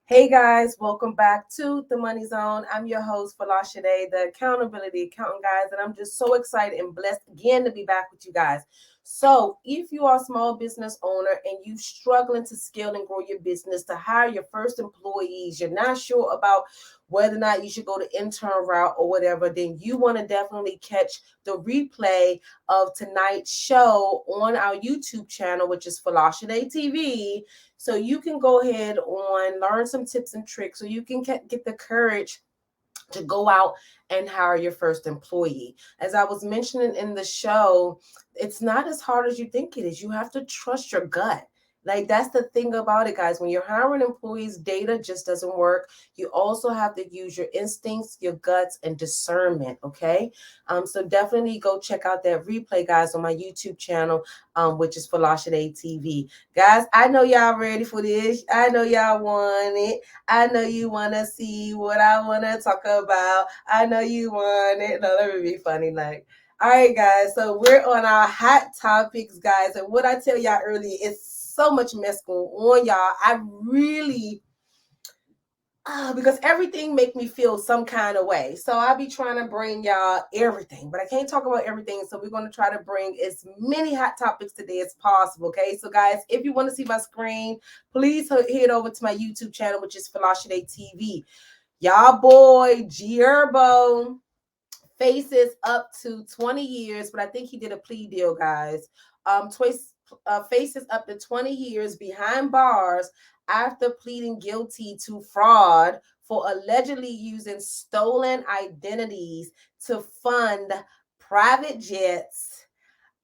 Hey guys, welcome back to the Money Zone. I'm your host, Folasade, the accountability accountant, guys, and I'm just so excited and blessed again to be back with you guys. So, if you are a small business owner and you struggling to scale and grow your business, to hire your first employees, you're not sure about whether or not you should go the intern route or whatever, then you want to definitely catch the replay of tonight's show on our YouTube channel, which is Folasade TV. So you can go ahead on learn some tips and tricks so you can get the courage to go out and hire your first employee. As I was mentioning in the show, it's not as hard as you think it is. You have to trust your gut. Like, that's the thing about it, guys. When you're hiring employees, data just doesn't work. You also have to use your instincts, your guts, and discernment. Okay. So definitely go check out that replay, guys, on my YouTube channel, which is Folasade TV. Guys, I know y'all ready for this. I know y'all want it. I know you want to see what I want to talk about. I know you want it. No, let me be funny. All right, guys. So we're on our hot topics, guys. And what I tell y'all earlier, it's so much mess going on, y'all. I really, because everything make me feel some kind of way. So I'll be trying to bring y'all everything, but I can't talk about everything. So we're going to try to bring as many hot topics today as possible. Okay. So guys, if you want to see my screen, please head over to my YouTube channel, which is Folasade TV. Y'all boy, G Herbo faces up to 20 years, but I think he did a plea deal, guys. Faces up to 20 years behind bars after pleading guilty to fraud for allegedly using stolen identities to fund private jets,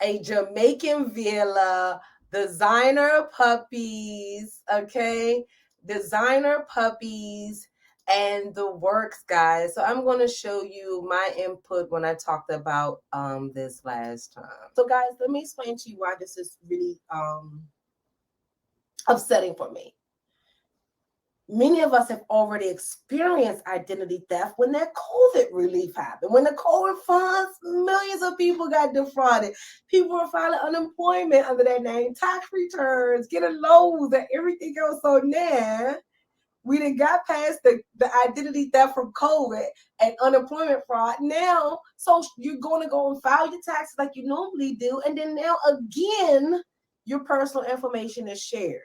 a Jamaican villa, designer puppies, okay? Designer puppies and the works, guys. So I'm going to show you my input when I talked about this last time. So guys, let me explain to you why this is really upsetting for me. Many of us have already experienced identity theft when that COVID relief happened. When the COVID funds, millions of people got defrauded. People were filing unemployment under that name, tax returns, getting loans, and everything else. So now we done got past the identity theft from COVID and unemployment fraud. Now, so you're going to go and file your taxes like you normally do. And then now again, your personal information is shared.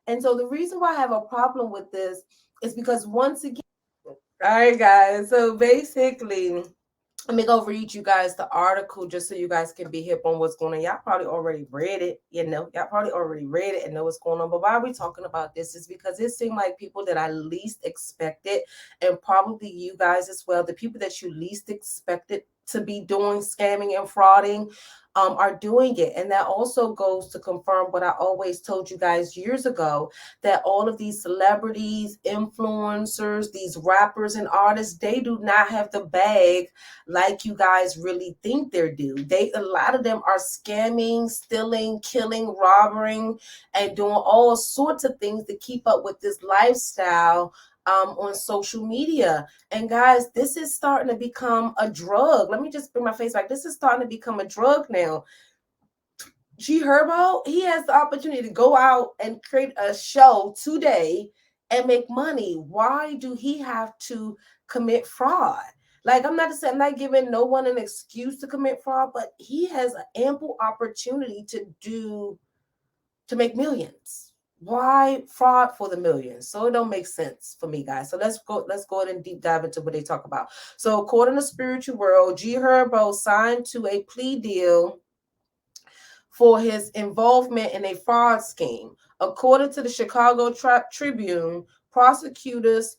And so the reason why I have a problem with this is because once again, all right, guys. So basically, let me go read you guys the article just so you guys can be hip on what's going on. Y'all probably already read it, y'all probably already read it and know what's going on. But why are we talking about this? Is because it seemed like people that I least expected, and probably you guys as well, the people that you least expected to be doing scamming and frauding are doing it. And that also goes to confirm what I always told you guys years ago, that all of these celebrities, influencers, these rappers and artists, they do not have the bag like you guys really think they're due. A lot of them are scamming, stealing, killing, robbing, and doing all sorts of things to keep up with this lifestyle on social media. And guys, this is starting to become a drug. Let me just bring my face back. This is starting to become a drug now. G Herbo, he has the opportunity to go out and create a show today and make money. Why do he have to commit fraud? Like, I'm not giving no one an excuse to commit fraud, but he has an ample opportunity to make millions. Why fraud for the millions? So it don't make sense for me, guys. So let's go ahead and deep dive into what they talk about. So according to Spiritual World, G Herbo signed to a plea deal for his involvement in a fraud scheme. According to the Chicago Tribune, prosecutors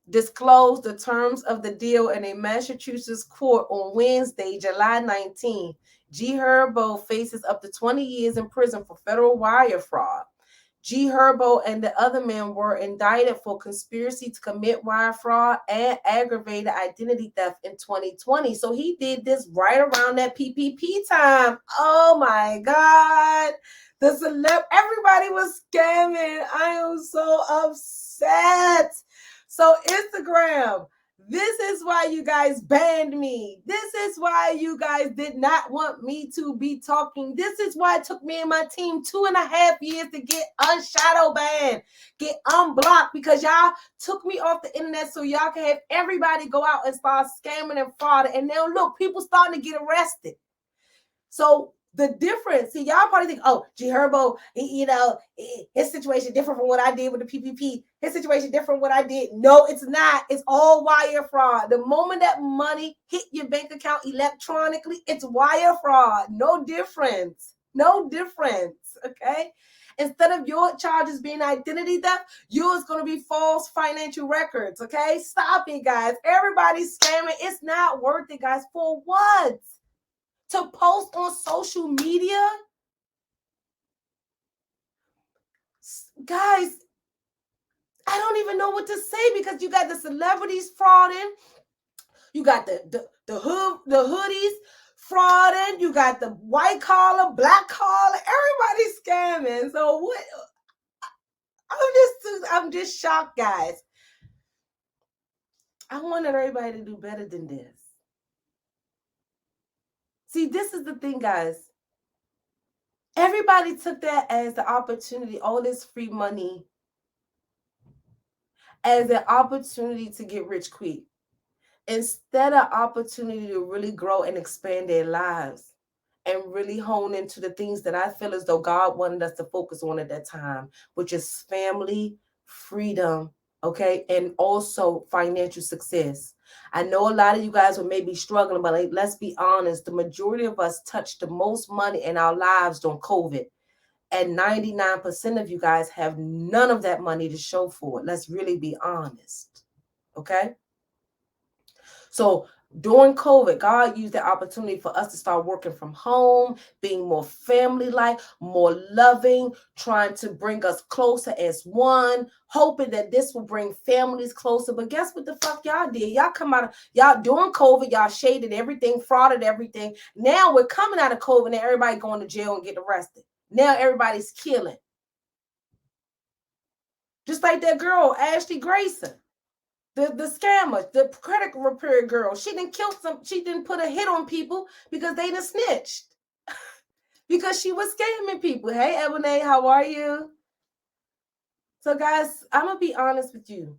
disclosed the terms of the deal in a Massachusetts court on Wednesday, July 19th. G Herbo faces up to 20 years in prison for federal wire fraud. G Herbo and the other men were indicted for conspiracy to commit wire fraud and aggravated identity theft in 2020. So he did this right around that PPP time. Oh my God. Everybody was scamming. I am so upset. So Instagram, This is why you guys banned me. This is why you guys did not want me to be talking. This is why it took me and my team 2.5 years to get unshadow banned, get unblocked, because y'all took me off the internet so y'all can have everybody go out and start scamming and frauding. And now look, people starting to get arrested. So the difference, see, y'all probably think, oh, G Herbo, his situation different from what I did with the PPP. His situation different from what I did. No, it's not. It's all wire fraud. The moment that money hit your bank account electronically, it's wire fraud. No difference. No difference. Okay. Instead of your charges being identity theft, yours going to be false financial records. Okay. Stop it, guys. Everybody's scamming. It's not worth it, guys. For what? To post on social media? Guys, I don't even know what to say, because you got the celebrities frauding, you got the hoodies frauding, you got the white collar, black collar, everybody's scamming. So what? I'm just shocked, guys. I wanted everybody to do better than this. See, this is the thing, guys. Everybody took that as the opportunity, all this free money, as an opportunity to get rich quick, instead of opportunity to really grow and expand their lives and really hone into the things that I feel as though God wanted us to focus on at that time, which is family, freedom, okay, and also financial success. I know a lot of you guys will maybe struggling, but let's be honest, the majority of us touched the most money in our lives during COVID. And 99% of you guys have none of that money to show for it. Let's really be honest. Okay? So during COVID, God used the opportunity for us to start working from home, being more family-like, more loving, trying to bring us closer as one, hoping that this will bring families closer. But guess what the fuck y'all did? Y'all come out of, y'all during COVID, y'all shaded everything, frauded everything. Now we're coming out of COVID and everybody going to jail and getting arrested. Now everybody's killing. Just like that girl, Ashley Grayson, the scammer, the credit repair girl. She didn't put a hit on people because they done snitched. Because she was scamming people. Hey, Ebony, how are you? So guys, I'm going to be honest with you.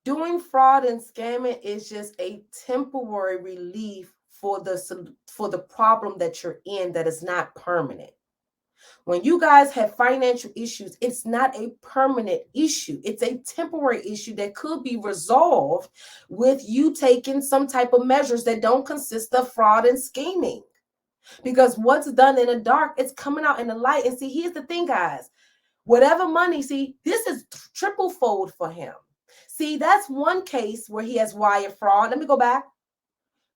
Doing fraud and scamming is just a temporary relief for the problem that you're in that is not permanent. When you guys have financial issues, it's not a permanent issue. It's a temporary issue that could be resolved with you taking some type of measures that don't consist of fraud and scheming. Because what's done in the dark, it's coming out in the light. And see, here's the thing, guys. Whatever money, see, this is triple fold for him. See, that's one case where he has wire fraud. Let me go back.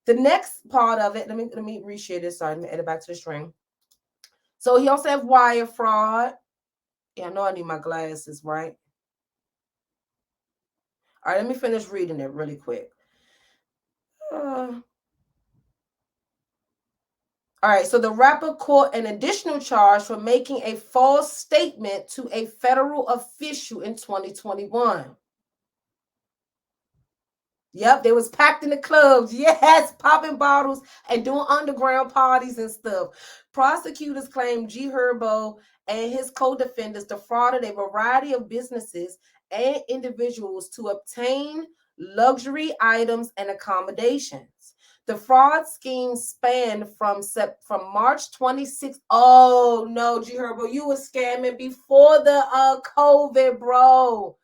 The next part of it, let me reshare this. Sorry, let me add it back to the string. So he also have wire fraud. Yeah, I know I need my glasses, right? All right, let me finish reading it really quick. All right, so the rapper caught an additional charge for making a false statement to a federal official in 2021. Yep, they was packed in the clubs. Yes, popping bottles and doing underground parties and stuff. Prosecutors claim G Herbo and his co-defendants defrauded a variety of businesses and individuals to obtain luxury items and accommodations. The fraud scheme spanned from March 26th. Oh no, G Herbo, you were scamming before the COVID, bro.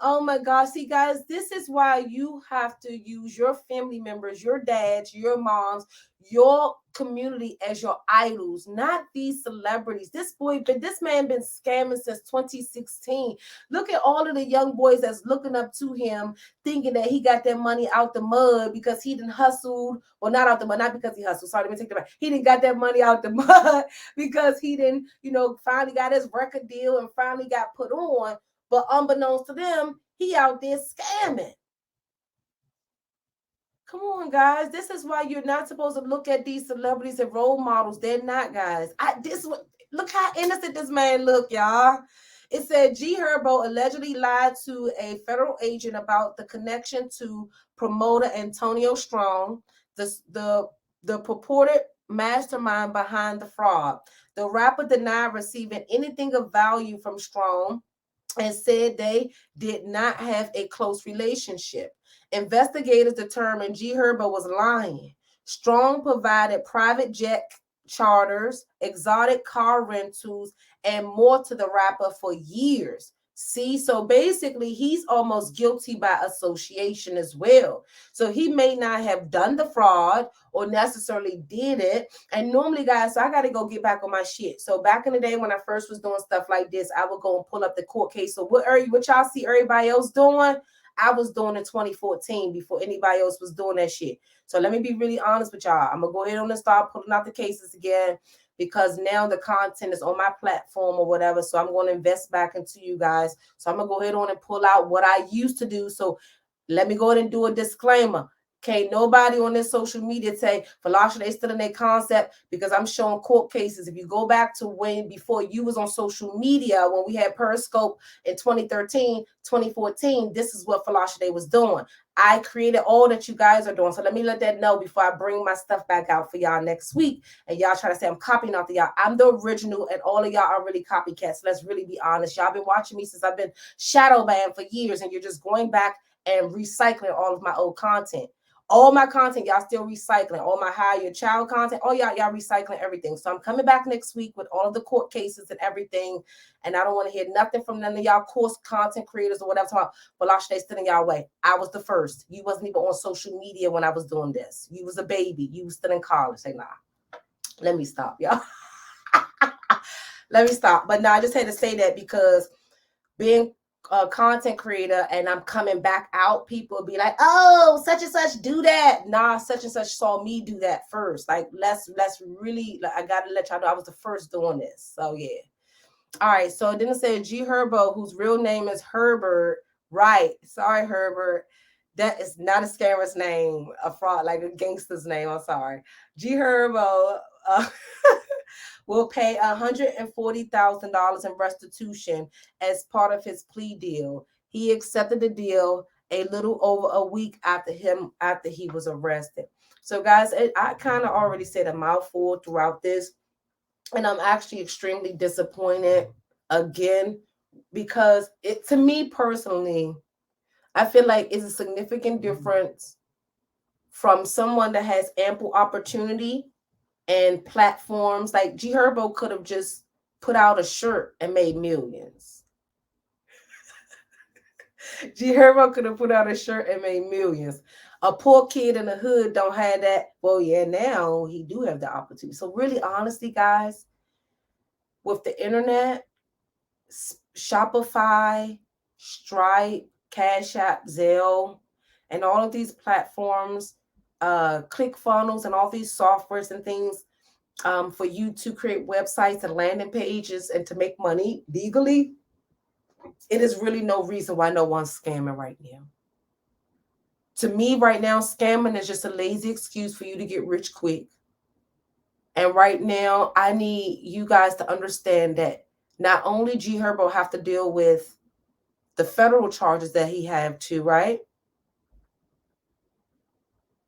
Oh my gosh. See, guys, this is why you have to use your family members, your dads, your moms, your community as your idols, not these celebrities. This man been scamming since 2016. Look at all of the young boys that's looking up to him, thinking that he got that money out the mud because he done hustled. Well, not out the mud, not because he hustled. Sorry, let me take that back. He didn't got that money out the mud because he didn't, finally got his record deal and finally got put on. But unbeknownst to them, he out there scamming. Come on, guys. This is why you're not supposed to look at these celebrities and role models. They're not, guys. Look how innocent this man look, y'all. It said G Herbo allegedly lied to a federal agent about the connection to promoter Antonio Strong, the purported mastermind behind the fraud. The rapper denied receiving anything of value from Strong and said they did not have a close relationship. Investigators determined G Herbo was lying. Strong provided private jet charters, exotic car rentals, and more to the rapper for years. See, so basically, he's almost guilty by association as well. So he may not have done the fraud or necessarily did it. And normally, guys, so I got to go get back on my shit. So back in the day when I first was doing stuff like this, I would go and pull up the court case. So what y'all see everybody else doing, I was doing in 2014 before anybody else was doing that shit. So let me be really honest with y'all. I'm going to go ahead and start pulling out the cases again, because now the content is on my platform or whatever. So I'm going to invest back into you guys. So I'm going to go ahead on and pull out what I used to do. So let me go ahead and do a disclaimer. Can't nobody on this social media say Folasade, they still in their concept, because I'm showing court cases. If you go back to when before you was on social media, when we had Periscope in 2013, 2014, this is what Folasade was doing. I created all that you guys are doing. So let me let that know before I bring my stuff back out for y'all next week. And y'all try to say I'm copying off of y'all. I'm the original, and all of y'all are really copycats. Let's really be honest. Y'all been watching me since I've been shadow banned for years, and you're just going back and recycling all of my old content. All my content, y'all still recycling. All my hire your child content, all y'all recycling everything. So I'm coming back next week with all of the court cases and everything. And I don't want to hear nothing from none of y'all course content creators or whatever. Talking about Folasade stood in y'all way. I was the first. You wasn't even on social media when I was doing this. You was a baby. You was still in college. Say, nah. Let me stop, y'all. Let me stop. But no, I just had to say that because being a content creator and I'm coming back out, people be like, oh, such and such do that. Nah, such and such saw me do that first. Like, let's really, like, I gotta let y'all know I was the first doing this. So yeah. All right. So then it said G Herbo, whose real name is Herbert. Right. Sorry, Herbert. That is not a scammer's name, a fraud, like a gangster's name. I'm sorry. G Herbo will pay $140,000 in restitution as part of his plea deal. He accepted the deal a little over a week after he was arrested. So, guys, I kind of already said a mouthful throughout this, and I'm actually extremely disappointed again, because it, to me personally, I feel like it's a significant difference from someone that has ample opportunity and platforms. Like G Herbo could have just put out a shirt and made millions. G Herbo could have put out a shirt and made millions. A poor kid in the hood don't have that. Well, yeah, now he do have the opportunity. So really, honestly, guys, with the internet, Shopify, Stripe, Cash App, Zelle, and all of these platforms, ClickFunnels, and all these softwares and things, for you to create websites and landing pages and to make money legally, it is really no reason why no one's scamming right now. To me, right now, scamming is just a lazy excuse for you to get rich quick. And right now, I need you guys to understand that not only G Herbo have to deal with the federal charges that he have too, right?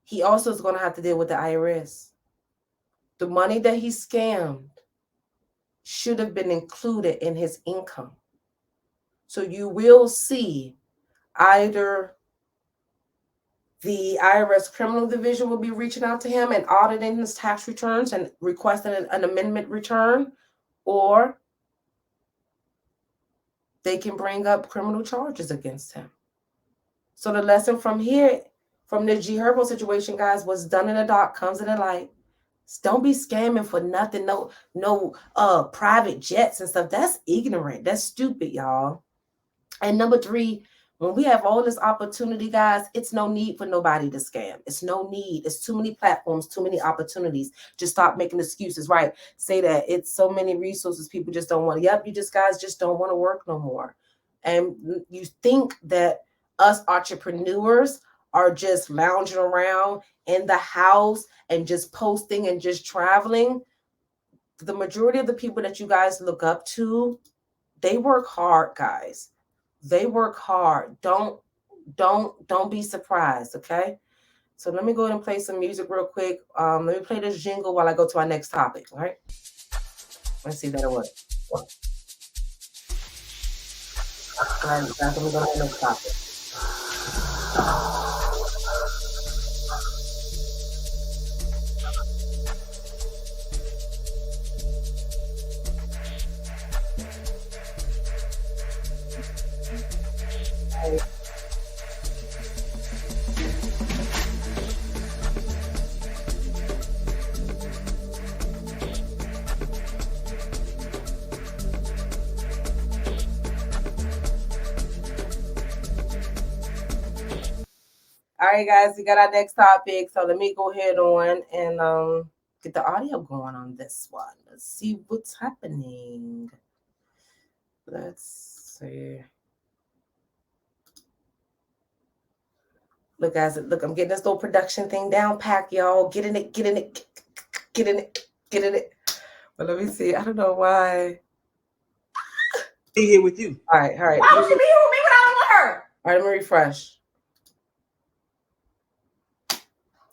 He also is going to have to deal with the IRS. The money that he scammed should have been included in his income. So you will see either the IRS criminal division will be reaching out to him and auditing his tax returns and requesting an amendment return, or they can bring up criminal charges against him. So the lesson from here, from the G Herbo situation, guys, what's done in the dark comes in the light. Don't be scamming for nothing. No private jets and stuff. That's ignorant. That's stupid, y'all. And number 3, when we have all this opportunity, guys, it's no need for nobody to scam. It's no need. It's too many platforms, too many opportunities. Just stop making excuses, right? Say that it's so many resources, people just don't want to. Yep, you guys just don't want to work no more. And you think that us entrepreneurs are just lounging around in the house and just posting and just traveling. The majority of the people that you guys look up to They work hard, guys. They work hard. Don't be surprised, okay? So let me go ahead and play some music real quick. Let me play this jingle while I go to our next topic, all right? Let's see if that'll work. All right, guys, let me go to the next topic. All right, guys, we got our next topic. So let me go ahead on and get the audio going on this one. Let's see what's happening. Let's see. Look, guys, look, I'm getting this little production thing down pack, y'all. Get in it, get in it, get in it, get in it. But let me see. I don't know why. Be here with you. All right, all right. Why would she be here with me when I don't want her? All right, let me refresh.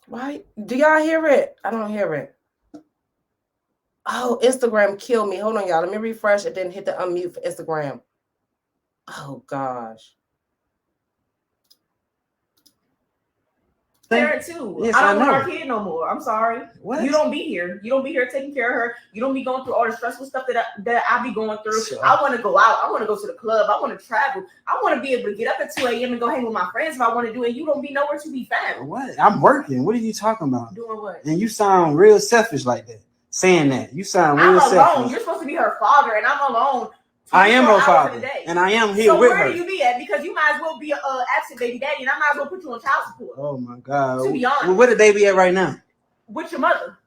Why? Do y'all hear it? I don't hear it. Oh, Instagram killed me. Hold on, y'all. Let me refresh and then hit the unmute for Instagram. Oh, gosh. Parent too. Yes, I don't I know. want our kid no more. I'm sorry. What? You don't be here. You don't be here taking care of her. You don't be going through all the stressful stuff that I be going through. Sure. I want to go out. I want to go to the club. I want to travel. I want to be able to get up at 2 a.m. and go hang with my friends if I want to do it. You don't be nowhere to be found. What? I'm working. What are you talking about? Doing what? And you sound real selfish like that. Saying that. You sound real I'm alone. selfish. You're supposed to be her father, and I'm alone. I am her 24 hours father. a day. And I am here So with where her. do you be at? Because you might as well be an absent baby daddy, and I might as well put you on child support. Oh my God. To be honest. Well, where did they be at right now? With your mother.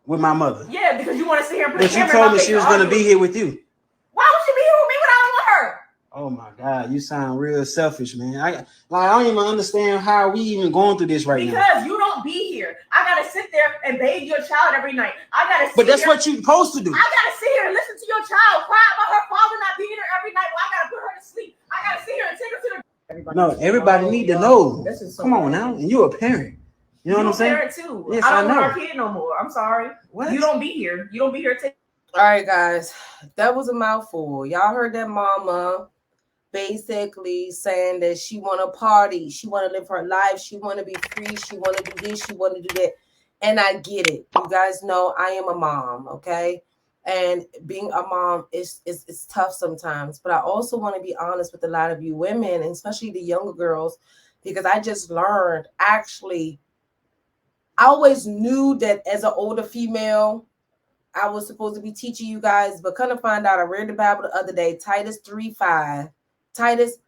With my mother. Yeah, because you want to sit here and put But a you camera in told my me face she was and going to argue be with here me. with you. Why would she be here with me when I don't want her? Oh my God, you sound real selfish, man. I don't even understand how we even going through this right now. Because you don't be here. I gotta sit there and bathe your child every night. I gotta sit But that's here, what you're supposed to do. I gotta sit here and listen to your child cry about her father not being here every night. Well, I gotta put her to sleep. I gotta sit here and take her to the Everybody need to know. This is so Come on bad. now, and you're a parent. You know what I'm saying? Parent too. Yes, I don't I know. want our kid no more. I'm sorry. What? You don't be here. You don't be here. All right, guys, that was a mouthful. Y'all heard that mama basically saying that she want to party, she want to live her life, she want to be free, she want to do this, she want to do that. And I get it. You guys know I am a mom, okay? And being a mom is tough sometimes. But I also want to be honest with a lot of you women, and especially the younger girls, because I just learned, actually, I always knew that as an older female, I was supposed to be teaching you guys, but kind of find out, I read the Bible the other day, Titus 3:5. Titus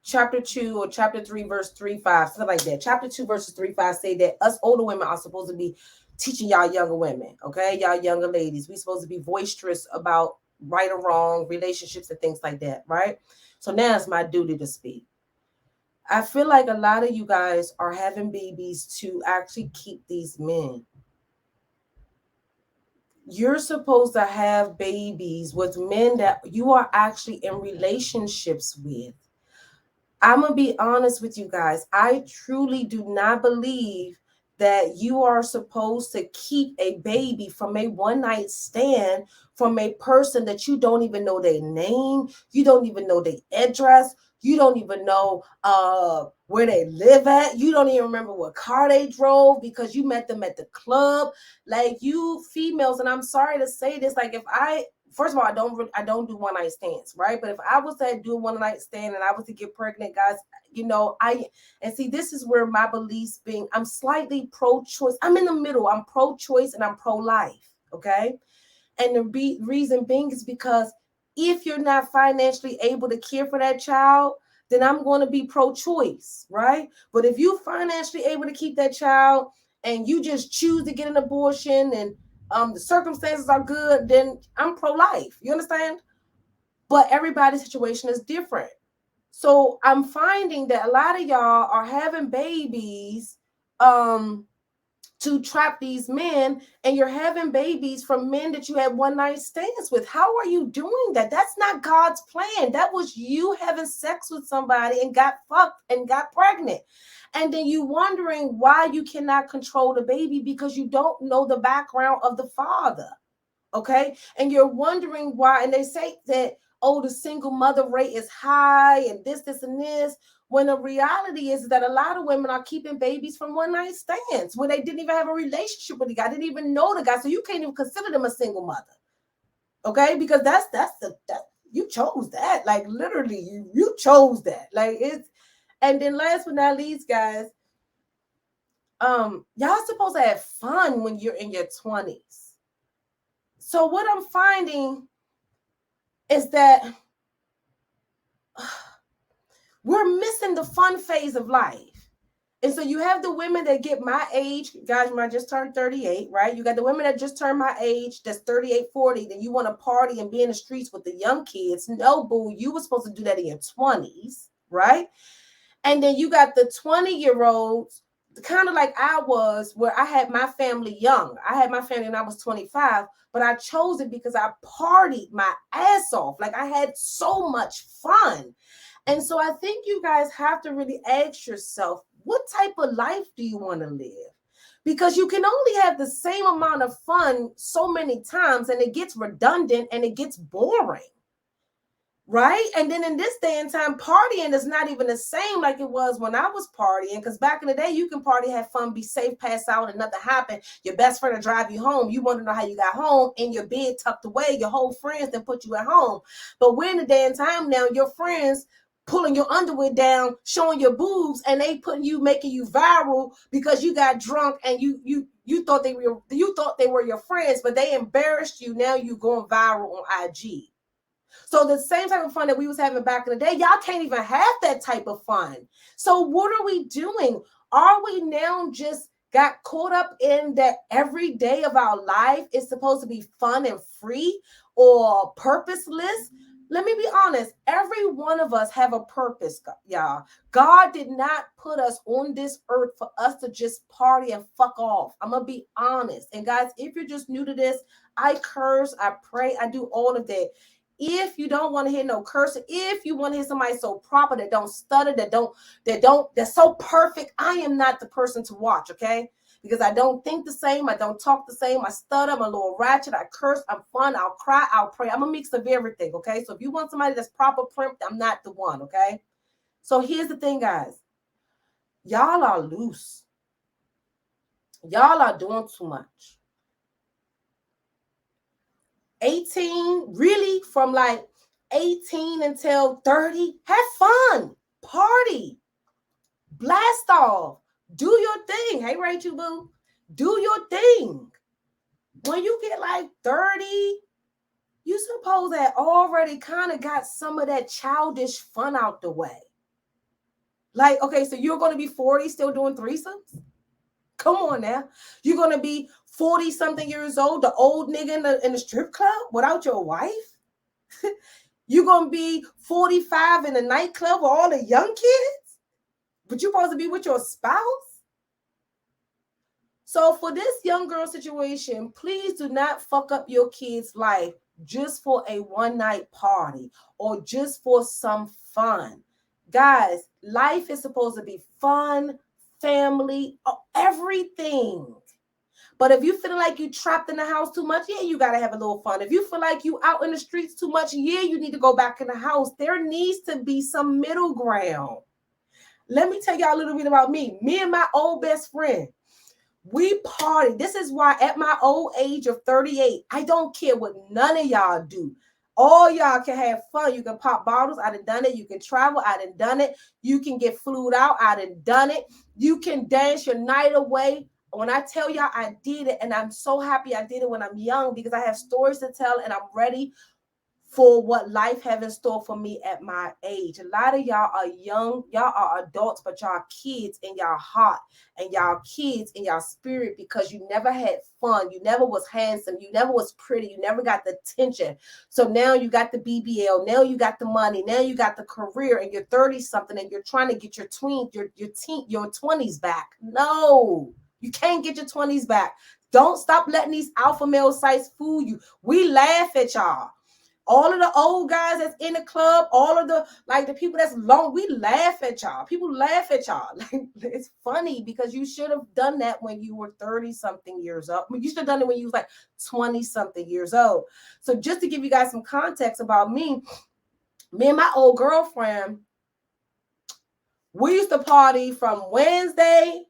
chapter 2 or chapter 3, verse 3:5, something like that. Chapter 2, verses 3:5 say that us older women are supposed to be teaching y'all younger women, okay? Y'all younger ladies. We're supposed to be boisterous about right or wrong, relationships and things like that, right? So now it's my duty to speak. I feel like a lot of you guys are having babies to actually keep these men. You're supposed to have babies with men that you are actually in relationships with. I'm going to be honest with you guys. I truly do not believe that you are supposed to keep a baby from a one-night stand from a person that you don't even know their name, you don't even know their address, you don't even know where they live at, you don't even remember what car they drove because you met them at the club. Like, you females, and I'm sorry to say this, like, if I first of all, I don't do one night stands, right? But if I was to do a one night stand and I was to get pregnant, guys, you know, see, this is where my beliefs being, I'm slightly pro-choice. I'm in the middle. I'm pro-choice and I'm pro-life, okay? And the reason being is because if you're not financially able to care for that child, then I'm going to be pro-choice, right? But if you financially able to keep that child and you just choose to get an abortion and the circumstances are good, then I'm pro-life. You understand? But everybody's situation is different. So I'm finding that a lot of y'all are having babies to trap these men, and you're having babies from men that you had one night stands with. How are you doing that? That's not God's plan. That was you having sex with somebody and got fucked and got pregnant. And then you wondering why you cannot control the baby because you don't know the background of the father. Okay. And you're wondering why. And they say that, oh, the single mother rate is high and this, and this. When the reality is that a lot of women are keeping babies from one night stands when they didn't even have a relationship with the guy, didn't even know the guy. So you can't even consider them a single mother. Okay, because that you chose that. Like literally, you chose that. Like it's, and then last but not least, guys, y'all supposed to have fun when you're in your 20s. So what I'm finding is that we're missing the fun phase of life. And so you have the women that get my age, guys, when I just turned 38, right? You got the women that just turned my age, that's 38, 40, then you want to party and be in the streets with the young kids. No, boo, you were supposed to do that in your 20s, right? And then you got the 20-year-olds, kind of like I was, where I had my family young. I had my family when I was 25, but I chose it because I partied my ass off. Like I had so much fun. And so I think you guys have to really ask yourself, what type of life do you want to live? Because you can only have the same amount of fun so many times, and it gets redundant and it gets boring. Right? And then in this day and time, partying is not even the same like it was when I was partying. Because back in the day, you can party, have fun, be safe, pass out, and nothing happened. Your best friend will drive you home. You want to know how you got home in your bed, tucked away. Your whole friends then put you at home. But we're in the day and time now, your friends pulling your underwear down, showing your boobs, and they putting you, making you viral because you got drunk and you thought they were your friends, but they embarrassed you. Now you going viral on IG. So the same type of fun that we was having back in the day, y'all can't even have that type of fun. So what are we doing? Are we now just got caught up in that every day of our life is supposed to be fun and free or purposeless? Let me be honest. Every one of us have a purpose, y'all. God did not put us on this earth for us to just party and fuck off. I'm going to be honest. And guys, if you're just new to this, I curse, I pray, I do all of that. If you don't want to hear no cursing, if you want to hear somebody so proper that don't stutter, that's so perfect, I am not the person to watch, okay? Because I don't think the same, I don't talk the same, I stutter, I'm a little ratchet, I curse, I'm fun, I'll cry, I'll pray. I'm a mix of everything, okay? So if you want somebody that's proper primped, I'm not the one, okay? So here's the thing, guys. Y'all are loose. Y'all are doing too much. 18, really from like 18 until 30, have fun, party, blast off, do your thing. Hey, Rachel Boo, do your thing. When you get like 30, you suppose that already kind of got some of that childish fun out the way. Like, okay, so you're going to be 40 still doing threesomes? Come on now. You're going to be 40 something years old, the old nigga in the strip club without your wife? You're going to be 45 in the nightclub with all the young kids? But you're supposed to be with your spouse? So for this young girl situation, please do not fuck up your kid's life just for a one-night party or just for some fun. Guys, life is supposed to be fun, family, everything. But if you feel like you trapped in the house too much, yeah, you got to have a little fun. If you feel like you out in the streets too much, yeah, you need to go back in the house. There needs to be some middle ground. Let me tell y'all a little bit about me. Me and my old best friend, we party. This is why at my old age of 38, I don't care what none of y'all do. All y'all can have fun. You can pop bottles. I done it. You can travel. I done it. You can get flued out. I done it. You can dance your night away. When I tell y'all I did it, and I'm so happy I did it when I'm young because I have stories to tell and I'm ready for what life have in store for me at my age. A lot of y'all are young, y'all are adults, but y'all kids in y'all heart and y'all kids in y'all spirit because you never had fun. You never was handsome. You never was pretty. You never got the attention. So now you got the BBL. Now you got the money. Now you got the career and you're 30 something and you're trying to get your 20s back. No. You can't get your 20s back. Don't stop letting these alpha male sites fool you. We laugh at y'all. All of the old guys that's in the club, all of the the people that's long, we laugh at y'all. People laugh at y'all. Like, it's funny because you should have done that when you were 30-something years old. I mean, you should have done it when you was like 20-something years old. So just to give you guys some context about me and my old girlfriend, we used to party from Wednesday,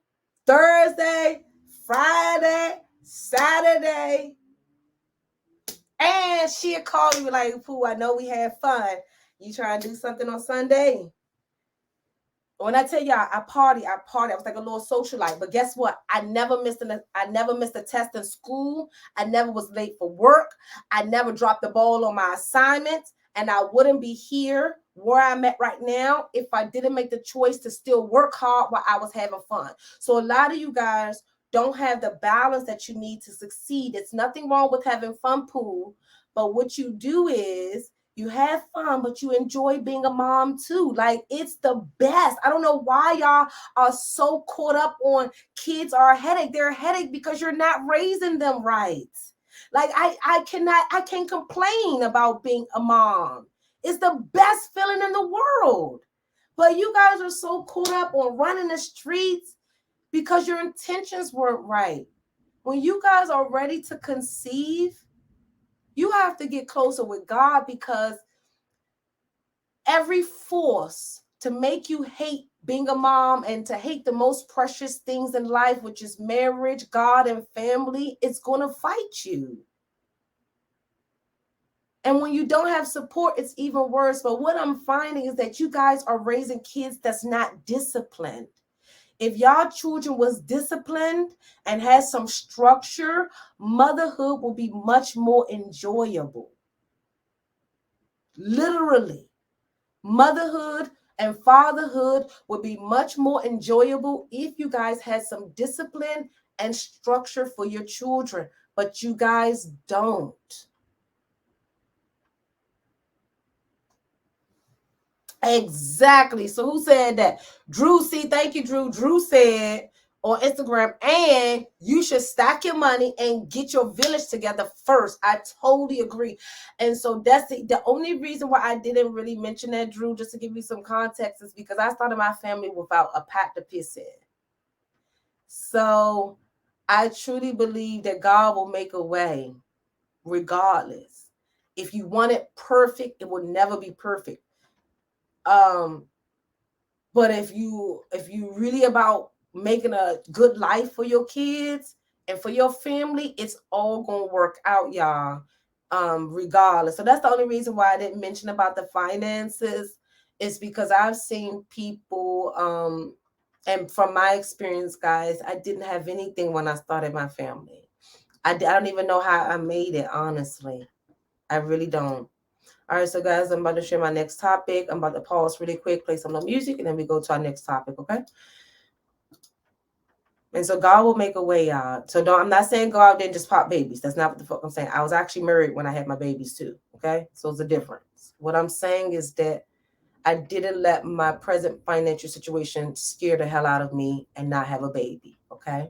Thursday, Friday, Saturday. And she'd call me like, Pooh, I know we had fun. You trying to do something on Sunday? When I tell y'all, I party. I was like a little socialite. But guess what? I never missed a test in school. I never was late for work. I never dropped the ball on my assignments. And I wouldn't be here where I'm at right now if I didn't make the choice to still work hard while I was having fun. So a lot of you guys don't have the balance that you need to succeed. It's nothing wrong with having fun, Pooh. But what you do is you have fun, but you enjoy being a mom too. Like, it's the best. I don't know why y'all are so caught up on kids are a headache. They're a headache because you're not raising them right. Like, I can't complain about being a mom. It's the best feeling in the world. But you guys are so caught up on running the streets because your intentions weren't right. When you guys are ready to conceive, you have to get closer with God, because every force to make you hate being a mom and to hate the most precious things in life, which is marriage, God, and family, it's going to fight you. And when you don't have support, it's even worse. But what I'm finding is that you guys are raising kids that's not disciplined. If y'all children was disciplined and had some structure, motherhood will be much more enjoyable. Literally, motherhood and fatherhood would be much more enjoyable if you guys had some discipline and structure for your children, but you guys don't. Exactly. So who said that? Drew, thank you, Drew. Drew said on Instagram, and you should stack your money and get your village together first. I totally agree. And so that's the only reason why I didn't really mention that, Drew, just to give you some context, is because I started my family without a pat to piss in. So I truly believe that God will make a way regardless. If you want it perfect, it will never be perfect. But if you really about making a good life for your kids and for your family, it's all gonna work out, y'all. Regardless. So that's the only reason why I didn't mention about the finances, is because I've seen people, and from my experience, guys, I didn't have anything when I started my family. I don't even know how I made it, honestly. I really don't. All right, so guys, I'm about to share my next topic. I'm about to pause really quick, play some music, and then we go to our next topic, okay? And so God will make a way, y'all. So I'm not saying God didn't just pop babies. That's not what the fuck I'm saying. I was actually married when I had my babies too, okay? So it's a difference. What I'm saying is that I didn't let my present financial situation scare the hell out of me and not have a baby, okay?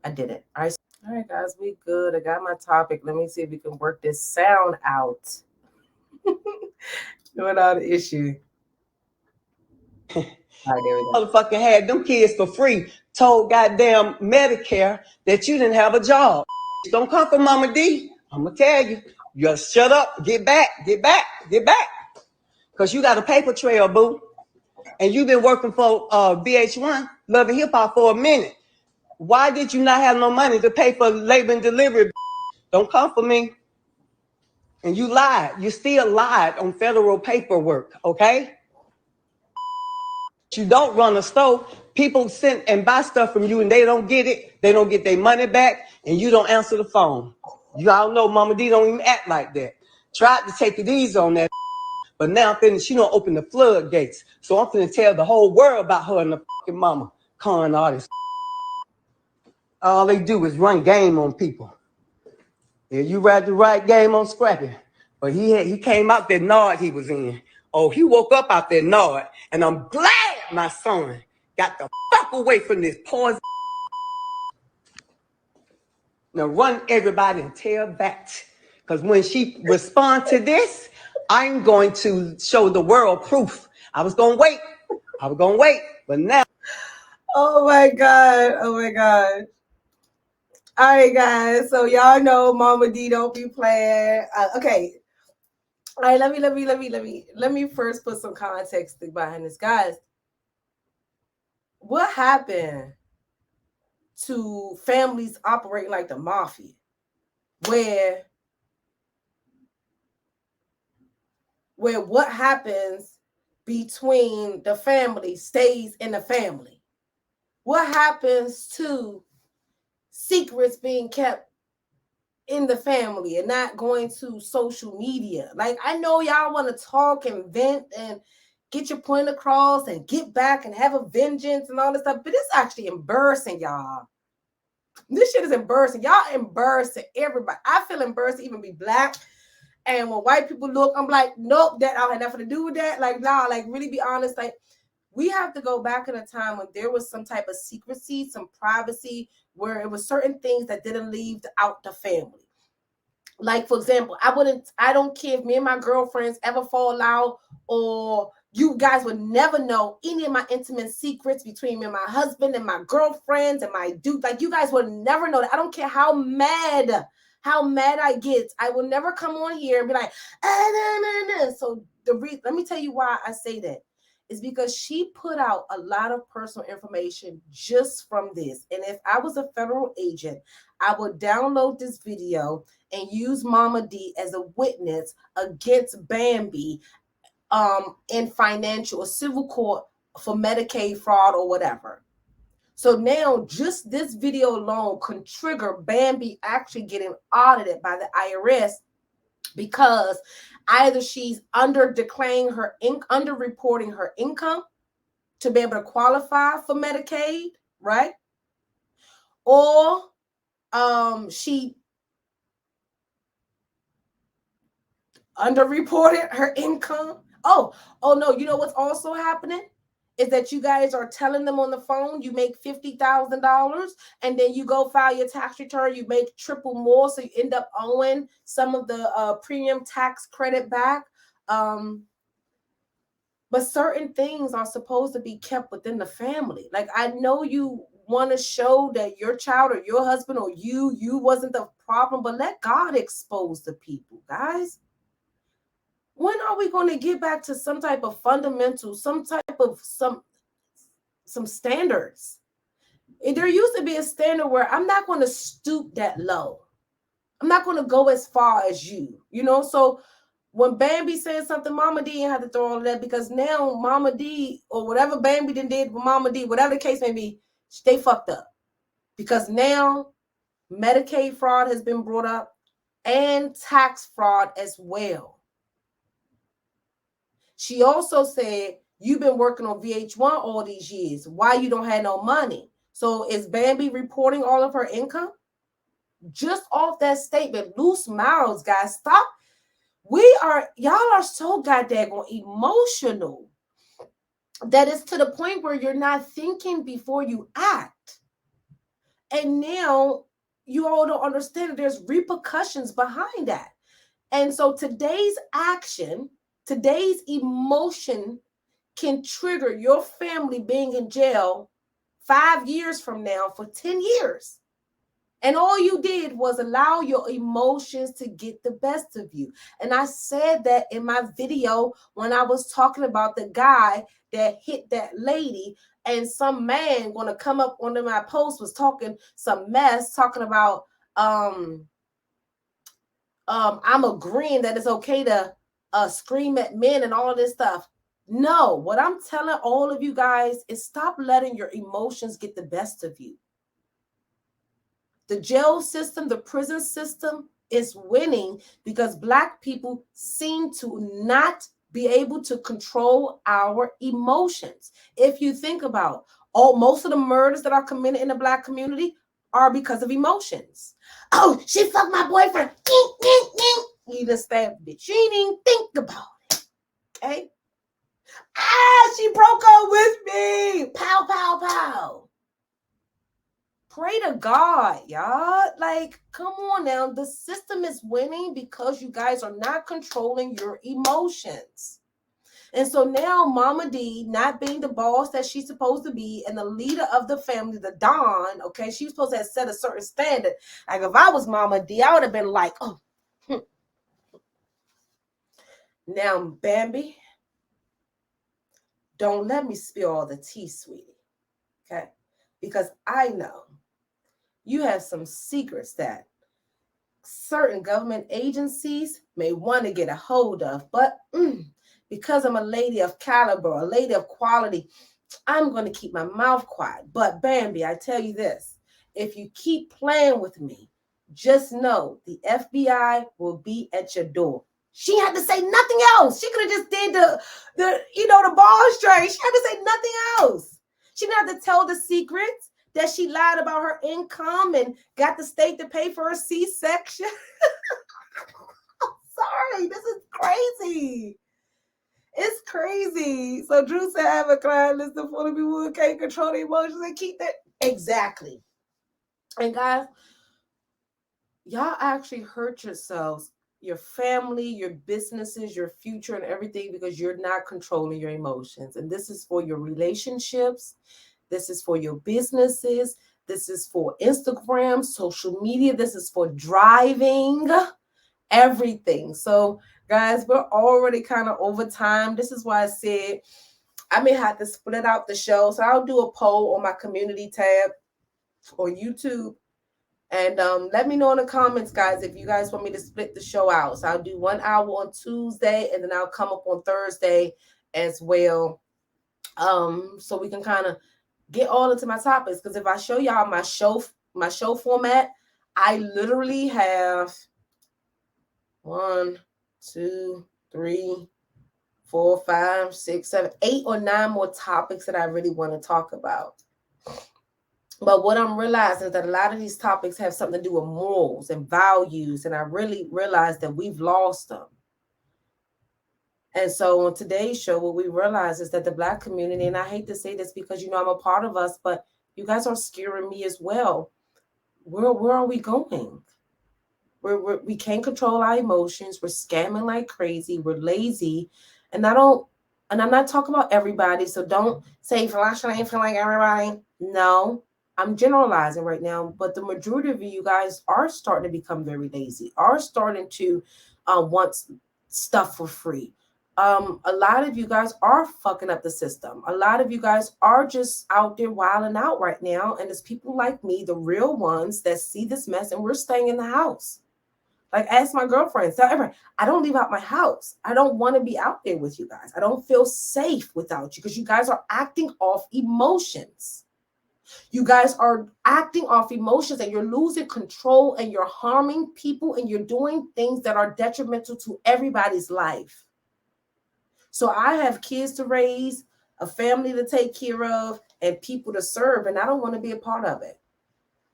I didn't. All right, guys, we good. I got my topic. Let me see if we can work this sound out. Without an issue. All right, there we go. Motherfucker had them kids for free. Told goddamn Medicare that you didn't have a job. Don't come for Mama D. I'm gonna tell you. You gotta shut up, get back. Cause you got a paper trail, boo. And you've been working for VH1, Love and Hip Hop, for a minute. Why did you not have no money to pay for labor and delivery? Don't come for me. And you lied. You still lied on federal paperwork, okay? You don't run a store. People send and buy stuff from you and they don't get it. They don't get their money back, and you don't answer the phone. You all know Mama D don't even act like that. Tried to take it easy on that, but now she don't open the floodgates. So I'm finna tell the whole world about her and the fucking mama, con artists. All they do is run game on people. Yeah, you ride the right game on Scrappy. But he came out that nod he was in. Oh, he woke up out that nod, and I'm glad my son got the fuck away from this poison. Now run everybody and tell that. Because when she respond to this, I'm going to show the world proof. I was going to wait. But now. Oh my God. Oh my God. All right, guys. So y'all know Mama D don't be playing. Okay. All right, let me first put some context behind this. Guys, what happened to families operating like the mafia? Where what happens between the family stays in the family? What happens to secrets being kept in the family and not going to social media? Like, I know y'all want to talk and vent and get your point across and get back and have a vengeance and all this stuff, but it's actually embarrassing, y'all. This shit is embarrassing. Y'all embarrassing everybody. I feel embarrassed to even be Black. And when white people look, I'm like, nope, that don't have nothing to do with that. Like, nah, like, really be honest. Like, we have to go back in a time when there was some type of secrecy, some privacy, where it was certain things that didn't leave out the family. Like, for example, I don't care if me and my girlfriends ever fall out, or you guys would never know any of my intimate secrets between me and my husband and my girlfriends and my dude. Like, you guys would never know that. I don't care how mad I get. I will never come on here and be like, So let me tell you why I say that. Is because she put out a lot of personal information just from this. And if I was a federal agent, I would download this video and use Mama D as a witness against Bambi in financial or civil court for Medicaid fraud or whatever. So now just this video alone can trigger Bambi actually getting audited by the IRS, because either she's under-reporting her income to be able to qualify for Medicaid, right? Or she underreported her income. Oh no, you know what's also happening? Is that you guys are telling them on the phone you make $50,000, and then you go file your tax return, you make triple more, so you end up owing some of the premium tax credit back. But certain things are supposed to be kept within the family. Like, I know you want to show that your child or your husband or you wasn't the problem, but let God expose the people, guys. When are we going to get back to some type of fundamental, some type of some standards? And there used to be a standard where I'm not going to stoop that low. I'm not going to go as far as you, So when Bambi said something, Mama D didn't have to throw all of that, because now Mama D, or whatever Bambi did with Mama D, whatever the case may be, they fucked up. Because now Medicaid fraud has been brought up and tax fraud as well. She also said, you've been working on VH1 all these years. Why you don't have no money? So is Bambi reporting all of her income? Just off that statement, loose mouths, guys. Stop. Y'all are so goddamn emotional that it's to the point where you're not thinking before you act. And now you all don't understand that there's repercussions behind that. And so today's action, today's emotion can trigger your family being in jail 5 years from now for 10 years. And all you did was allow your emotions to get the best of you. And I said that in my video when I was talking about the guy that hit that lady, and some man going to come up under my post was talking some mess, talking about I'm agreeing that it's okay to scream at men and all this stuff. No, what I'm telling all of you guys is stop letting your emotions get the best of you. The jail system, the prison system is winning because Black people seem to not be able to control our emotions. If you think about most of the murders that are committed in the Black community are because of emotions. Oh, she fucked my boyfriend. You just stabbed the bitch. She didn't even think about it. Okay? She broke up with me. Pow, pow, pow. pray to God, y'all. Like, come on now. The system is winning because you guys are not controlling your emotions. And so now Mama D, not being the boss that she's supposed to be and the leader of the family, the Don, okay, she's supposed to have set a certain standard. Like if I was Mama D, I would have been like, oh, now Bambi, don't let me spill all the tea, sweetie, okay? Because I know you have some secrets that certain government agencies may want to get a hold of, but because I'm a lady of caliber, a lady of quality, I'm going to keep my mouth quiet. But Bambi, I tell you this, if you keep playing with me, just know the FBI will be at your door. She had to say nothing else. She could have just did the ball straight. She had to say nothing else. She didn't have to tell the secrets that she lied about her income and got the state to pay for a C-section. Sorry, this is crazy. It's crazy. So Drew said, I have a client list of full of people who can't control their emotions and keep that. Exactly. And guys, y'all actually hurt yourselves, your family, your businesses, your future, and everything because you're not controlling your emotions. And this is for your relationships. This is for your businesses. This is for Instagram, social media. This is for driving, everything. So guys, we're already kind of over time. This is why I said I may have to split out the show. So I'll do a poll on my community tab on YouTube. And let me know in the comments, guys, if you guys want me to split the show out. So I'll do 1 hour on Tuesday, and then I'll come up on Thursday as well. So we can kind of get all into my topics. Because if I show y'all my show format, I literally have 1, 2, 3, 4, 5, 6, 7, 8 or 9 more topics that I really want to talk about. But what I'm realizing is that a lot of these topics have something to do with morals and values, and I really realized that we've lost them. And so on today's show, what we realize is that the Black community, and I hate to say this because, I'm a part of us, but you guys are scaring me as well. Where are we going? We can't control our emotions. We're scamming like crazy. We're lazy. And I'm not talking about everybody. So don't say, Folasade ain't feel like everybody. No, I'm generalizing right now. But the majority of you guys are starting to become very lazy, are starting to want stuff for free. A lot of you guys are fucking up the system. A lot of you guys are just out there wilding out right now. And it's people like me, the real ones that see this mess, and we're staying in the house. Like, ask my girlfriends, tell everyone, I don't leave out my house. I don't want to be out there with you guys. I don't feel safe without you because you guys are acting off emotions. You guys are acting off emotions and you're losing control and you're harming people and you're doing things that are detrimental to everybody's life. So I have kids to raise, a family to take care of, and people to serve, and I don't want to be a part of it.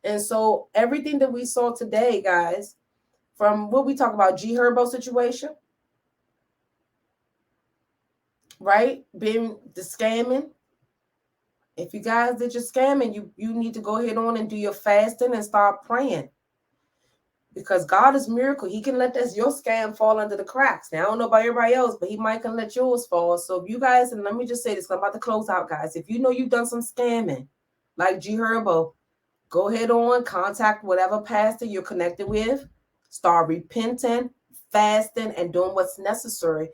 And so everything that we saw today, guys, from what we talk about, G Herbo situation, right? Being the scamming. If you guys did your scamming, you need to go ahead on and do your fasting and start praying. Because God is miracle. He can let your scam fall under the cracks. Now, I don't know about everybody else, but he might can let yours fall. So if you guys, and let me just say this, I'm about to close out, guys. If you know you've done some scamming, like G Herbo, go ahead on, contact whatever pastor you're connected with. Start repenting, fasting, and doing what's necessary.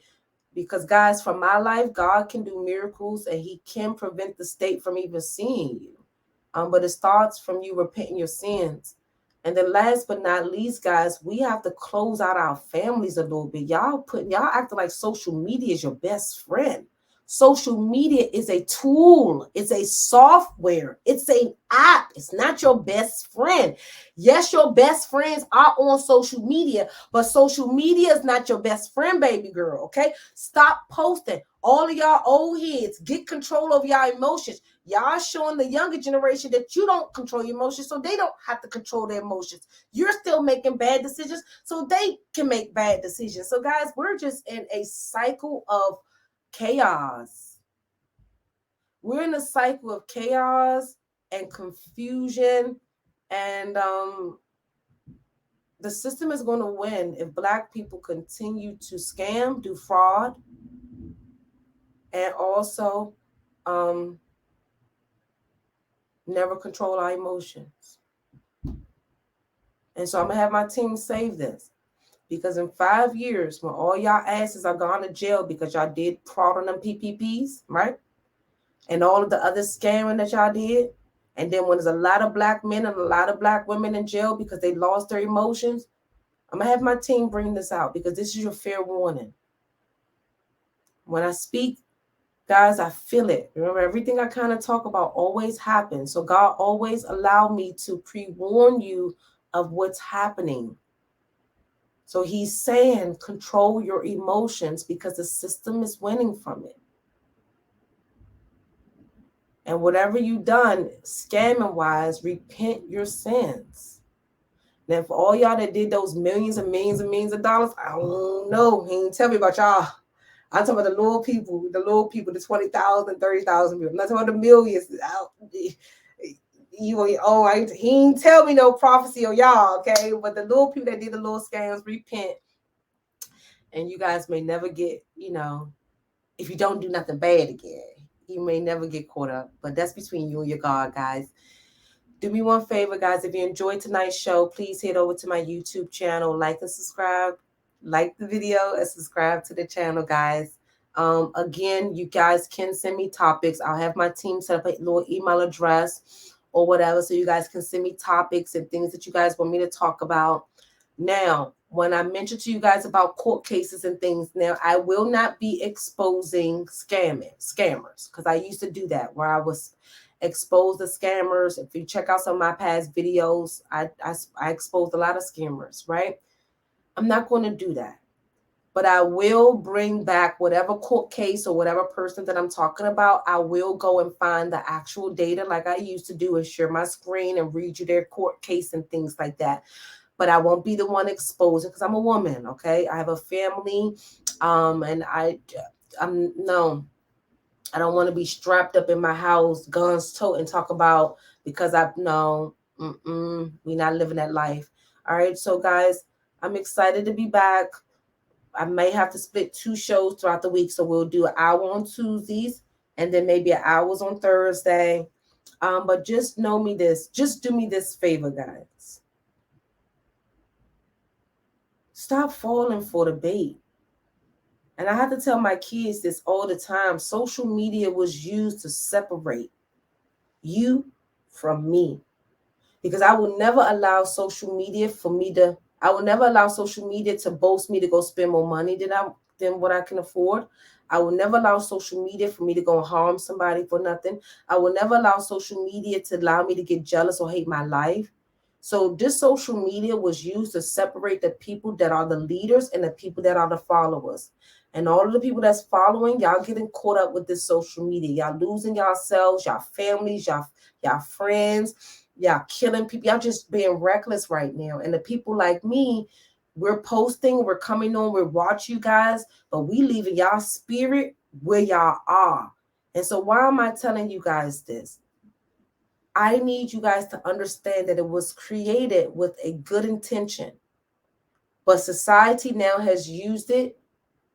Because, guys, from my life, God can do miracles and he can prevent the state from even seeing you. But it starts from you repenting your sins. And then last but not least, guys, we have to close out our families a little bit. Y'all acting like social media is your best friend. Social media is a tool. It's a software. It's an app. It's not your best friend. Yes, your best friends are on social media, but social media is not your best friend, baby girl, okay? Stop posting. All of y'all old heads, get control of y'all emotions. Y'all showing the younger generation that you don't control your emotions, so they don't have to control their emotions. You're still making bad decisions, so they can make bad decisions. So, guys, we're just in a cycle of chaos. We're in a cycle of chaos and confusion And the system is going to win if Black people continue to scam, do fraud, and also never control our emotions. And so I'm going to have my team save this. Because in 5 years, when all y'all asses are gone to jail because y'all did fraud on them PPPs, right? And all of the other scamming that y'all did. And then when there's a lot of Black men and a lot of Black women in jail because they lost their emotions, I'm going to have my team bring this out because this is your fair warning. When I speak, guys, I feel it. Remember, everything I kind of talk about always happens. So God always allowed me to pre-warn you of what's happening. So he's saying control your emotions because the system is winning from it. And whatever you've done, scamming wise, repent your sins. Now, for all y'all that did those millions and millions and millions of dollars, I don't know. He ain't tell me about y'all. I'm talking about the little people, the 20,000, 30,000 people. I'm not talking about the millions. He ain't tell me no prophecy on y'all, okay? But the little people that did the little scams, repent. And you guys may never get, if you don't do nothing bad again, you may never get caught up. But that's between you and your God, guys. Do me one favor, guys. If you enjoyed tonight's show, please head over to my YouTube channel, like and subscribe. Like the video and subscribe to the channel, guys. Again, you guys can send me topics. I'll have my team set up a little email address or whatever, so you guys can send me topics and things that you guys want me to talk about. Now, when I mentioned to you guys about court cases and things, now I will not be exposing scammers, because I used to do that where I was expose the scammers. If you check out some of my past videos, I exposed a lot of scammers, right? I'm not going to do that. But I will bring back whatever court case or whatever person that I'm talking about. I will go and find the actual data like I used to do and share my screen and read you their court case and things like that. But I won't be the one exposing because I'm a woman, okay? I have a family, and I don't want to be strapped up in my house, guns toting, talk about because we're not living that life. All right, so guys, I'm excited to be back. I may have to split 2 shows throughout the week, so we'll do an hour on Tuesdays and then maybe an hours on Thursday. But just do me this favor, guys. Stop falling for the bait. And I have to tell my kids this all the time. Social media was used to separate you from me. Because I will never allow social media to boast me to go spend more money than what I can afford. I will never allow social media for me to go harm somebody for nothing. I will never allow social media to allow me to get jealous or hate my life. So this social media was used to separate the people that are the leaders and the people that are the followers. And all of the people that's following, y'all getting caught up with this social media. Y'all losing yourselves, y'all families, y'all friends, y'all killing people. Y'all just being reckless right now. And the people like me, we're posting, we're coming on, we watch you guys, but we leaving y'all spirit where y'all are. And so why am I telling you guys this? I need you guys to understand that it was created with a good intention, but society now has used it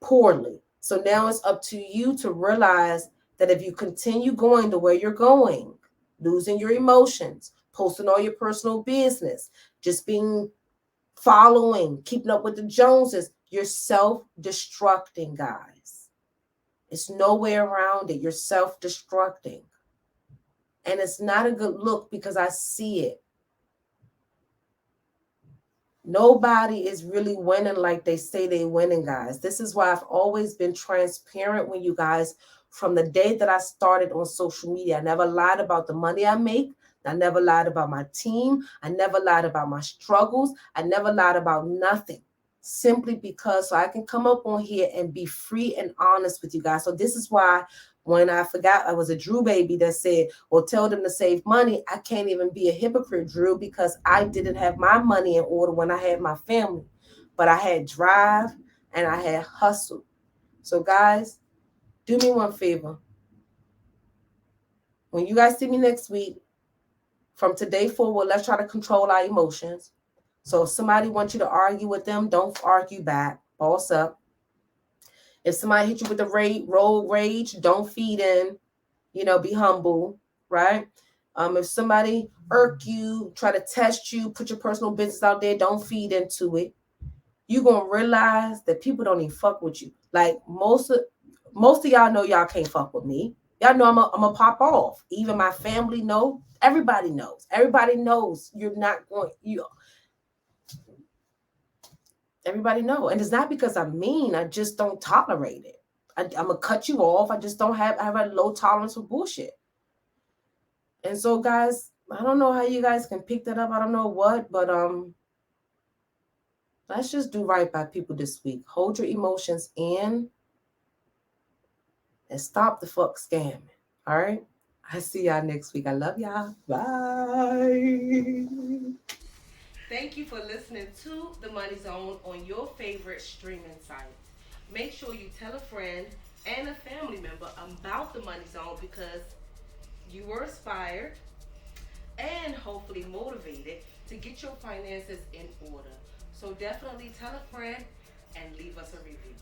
poorly. So now it's up to you to realize that if you continue going the way you're going, losing your emotions, posting all your personal business, just following, keeping up with the Joneses, you're self-destructing, guys. It's no way around it. You're self-destructing. And it's not a good look because I see it. Nobody is really winning like they say they're winning, guys. This is why I've always been transparent with you guys from the day that I started on social media. I never lied about the money I make. I never lied about my team. I never lied about my struggles. I never lied about nothing. Simply because so I can come up on here and be free and honest with you guys. So this is why when I forgot I was a Drew baby that said, or tell them to save money, I can't even be a hypocrite, Drew, because I didn't have my money in order when I had my family. But I had drive and I had hustle. So guys, do me one favor. When you guys see me next week, from today forward, let's try to control our emotions. So if somebody wants you to argue with them, don't argue back. Boss up. If somebody hit you with the road rage, don't feed in. Be humble, right? If somebody irk you, try to test you, put your personal business out there, don't feed into it. You're gonna realize that people don't even fuck with you. Like most of y'all know y'all can't fuck with me. Y'all know I'm a pop off. Even my family know. Everybody knows. Everybody knows you're not going. Everybody know, and it's not because I'm mean. I just don't tolerate it. I'm gonna cut you off. I just don't have a low tolerance for bullshit. And so, guys, I don't know how you guys can pick that up. I don't know what, but let's just do right by people this week. Hold your emotions in and stop the fuck scamming. All right. I see y'all next week. I love y'all. Bye. Thank you for listening to The Money Zone on your favorite streaming site. Make sure you tell a friend and a family member about The Money Zone because you were inspired and hopefully motivated to get your finances in order. So definitely tell a friend and leave us a review.